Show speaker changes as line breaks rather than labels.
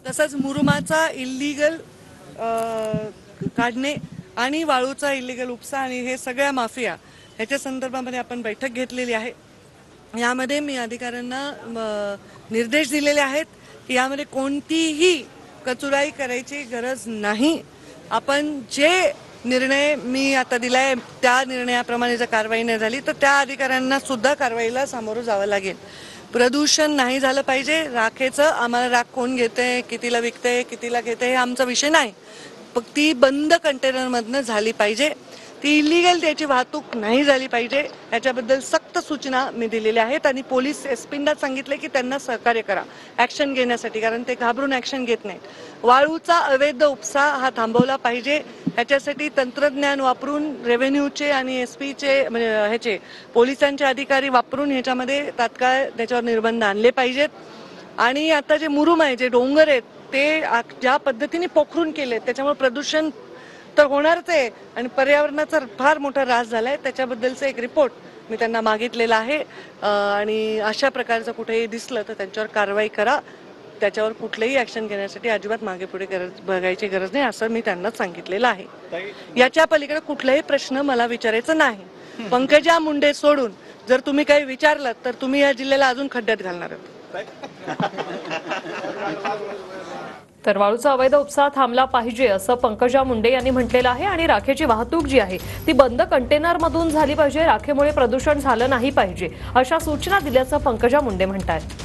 तसंच मुरुमाचा इल्लीगल काढणे आणि वाळूचा इल्लीगल उपसा आणि हे सगळ्या माफिया ह्याच्या संदर्भामध्ये आपण बैठक घेतलेली आहे। यामध्ये मी अधिकाऱ्यांना निर्देश दिलेले आहेत की यामध्ये कोणतीही कचुराई करायची गरज नाही। आपण जे निर्णय मी आता दिलाय त्या निर्णयाप्रमाणे जर कारवाई नाही झाली तर त्या अधिकाऱ्यांना सुद्धा कारवाईला सामोरं जावं लागेल। प्रदूषण नाही झालं पाहिजे। राखेचं आम्हाला राख कोण घेते, कितीला विकते, कितीला घेते हे आमचा विषय नाही, फक्त ती बंद कंटेनरमधनं झाली पाहिजे। ती इल्लीगल त्याची वाहतूक नाही झाली पाहिजे याच्याबद्दल सक्त सूचना मी दिलेल्या आहेत आणि पोलीस एसपींना सांगितले की त्यांना सहकार्य करा ॲक्शन घेण्यासाठी, कारण ते घाबरून ॲक्शन घेत नाहीत। वाळूचा अवैध उपसा हा थांबवला पाहिजे। ह्याच्यासाठी तंत्रज्ञान वापरून रेव्हेन्यूचे आणि एसपीचे म्हणजे ह्याचे पोलिसांचे अधिकारी वापरून ह्याच्यामध्ये तात्काळ त्याच्यावर निर्बंध आणले पाहिजेत। आणि आता जे मुरुम आहे, जे डोंगर आहेत, ते ज्या पद्धतीने पोखरून केले त्याच्यामुळे प्रदूषण तर होणारच आहे आणि पर्यावरणाचा फार मोठा ऱ्हास झालाय। त्याच्याबद्दलचा एक रिपोर्ट मी त्यांना मागितलेला आहे आणि अशा प्रकारचं कुठेही दिसलं तर त्यांच्यावर कारवाई करा। त्याच्यावर कुठलेही ॲक्शन घेण्यासाठी अजिबात मागे पुढे बघायची गरज नाही असं मी त्यांना सांगितलेलं आहे। याच्या पलीकडे कुठलाही प्रश्न मला विचारायचा नाही। पंकजा मुंडे सोडून जर तुम्ही काही विचारलं तर तुम्ही या जिल्ह्याला अजून खड्ड्यात घालणार आहात।
तर वाळूचा अवैध उपसा थांबला पाहिजे असं पंकजा मुंडे यांनी म्हटलेलं आहे आणि राखेची वाहतूक जी आहे ती बंद कंटेनरमधून झाली पाहिजे। राखेमुळे प्रदूषण झालं नाही पाहिजे अशा सूचना दिल्याचं पंकजा मुंडे म्हणतात।